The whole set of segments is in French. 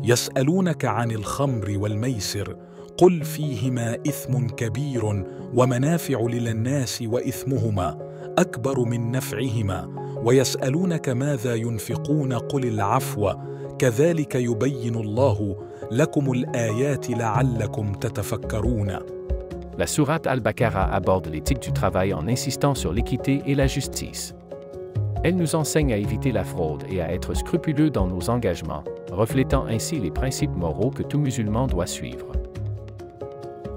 يسألونك عن الخمر والميسر قل فيهما إثم كبير ومنافع للناس وإثمهما أكبر من نفعهما ويسألونك ماذا ينفقون قل العفو كذلك يبين الله لكم الآيات لعلكم تتفكرون. La sourate Al-Baqarah aborde l'éthique du travail en insistant sur l'équité et la justice. Elle nous enseigne à éviter la fraude et à être scrupuleux dans nos engagements, reflétant ainsi les principes moraux que tout musulman doit suivre.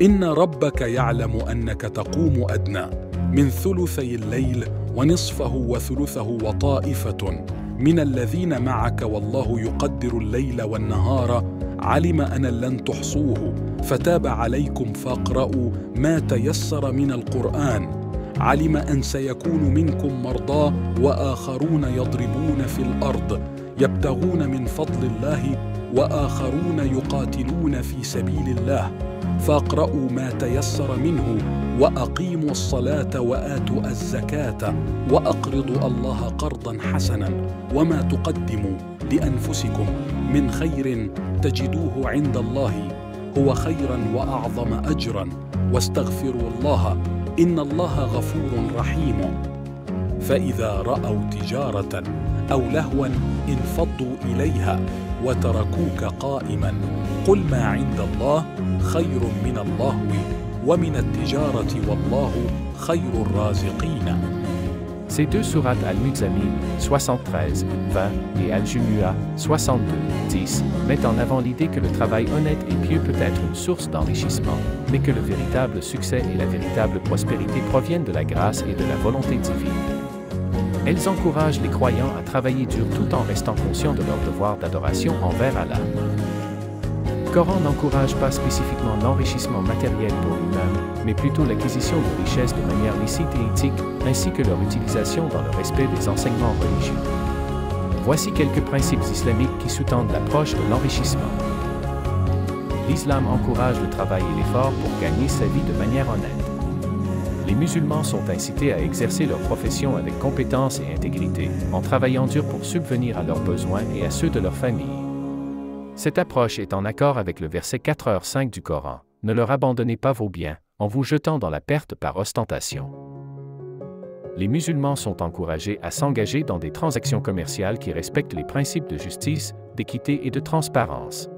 إن ربك يعلم أنك تقوم أدنى من ثلثي الليل ونصفه وثلثه وطائفة من الذين معك والله يقدر الليل والنهار علم أن لن تحصوه فتاب عليكم فاقرؤوا ما تيسر من القرآن علم أن سيكون منكم مرضى وآخرون يضربون في الأرض يبتغون من فضل الله وآخرون يقاتلون في سبيل الله فاقرؤوا ما تيسر منه وأقيموا الصلاة وآتوا الزكاة وأقرضوا الله قرضا حسنا وما تقدموا لأنفسكم من خير تجدوه عند الله هو خيرا وأعظم أجرا واستغفروا الله إن الله غفور رحيم فإذا رأوا تجارة أو لهوا انفضوا إليها وتركوك قائما قل ما عند الله خير من اللهو ومن التجارة والله خير الرازقين. Ces deux sourates Al-Muzammil 73, 20 et Al-Jumu'ah 62, 10 mettent en avant l'idée que le travail honnête et pieux peut être une source d'enrichissement, mais que le véritable succès et la véritable prospérité proviennent de la grâce et de la volonté divine. Elles encouragent les croyants à travailler dur tout en restant conscients de leur devoir d'adoration envers Allah. Le Coran n'encourage pas spécifiquement l'enrichissement matériel pour lui-même, mais plutôt l'acquisition de richesses de manière licite et éthique, ainsi que leur utilisation dans le respect des enseignements religieux. Voici quelques principes islamiques qui sous-tendent l'approche de l'enrichissement. L'islam encourage le travail et l'effort pour gagner sa vie de manière honnête. Les musulmans sont incités à exercer leur profession avec compétence et intégrité, en travaillant dur pour subvenir à leurs besoins et à ceux de leur famille. Cette approche est en accord avec le verset 4h5 du Coran. Ne leur abandonnez pas vos biens, en vous jetant dans la perte par ostentation. Les musulmans sont encouragés à s'engager dans des transactions commerciales qui respectent les principes de justice, d'équité et de transparence.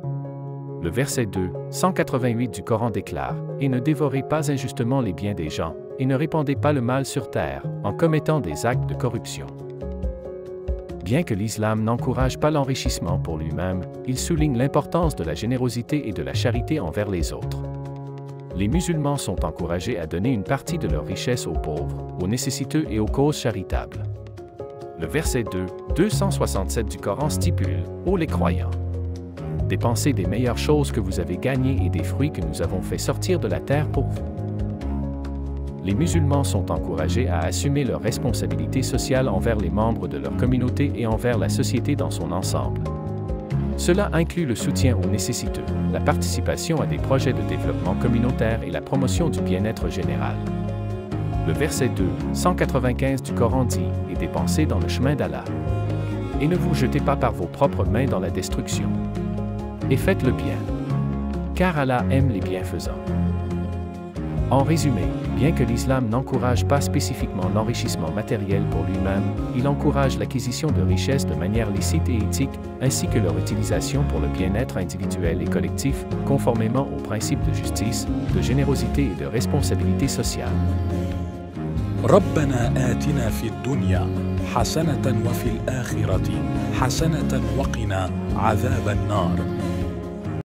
Le verset 2, 188 du Coran déclare « Et ne dévorez pas injustement les biens des gens, et ne répandez pas le mal sur terre, en commettant des actes de corruption. » Bien que l'islam n'encourage pas l'enrichissement pour lui-même, il souligne l'importance de la générosité et de la charité envers les autres. Les musulmans sont encouragés à donner une partie de leur richesse aux pauvres, aux nécessiteux et aux causes charitables. Le verset 2, 267 du Coran stipule « Ô les croyants! Dépensez des meilleures choses que vous avez gagnées et des fruits que nous avons fait sortir de la terre pour vous. » Les musulmans sont encouragés à assumer leurs responsabilités sociales envers les membres de leur communauté et envers la société dans son ensemble. Cela inclut le soutien aux nécessiteux, la participation à des projets de développement communautaire et la promotion du bien-être général. Le verset 2, 195 du Coran dit « Et dépensez dans le chemin d'Allah. Et ne vous jetez pas par vos propres mains dans la destruction. Et faites le bien. Car Allah aime les bienfaisants. » En résumé, bien que l'islam n'encourage pas spécifiquement l'enrichissement matériel pour lui-même, il encourage l'acquisition de richesses de manière licite et éthique, ainsi que leur utilisation pour le bien-être individuel et collectif, conformément aux principes de justice, de générosité et de responsabilité sociale. ربنا آتنا في الدنيا حسنة وفي الآخرة حسنة وقنا عذاب النار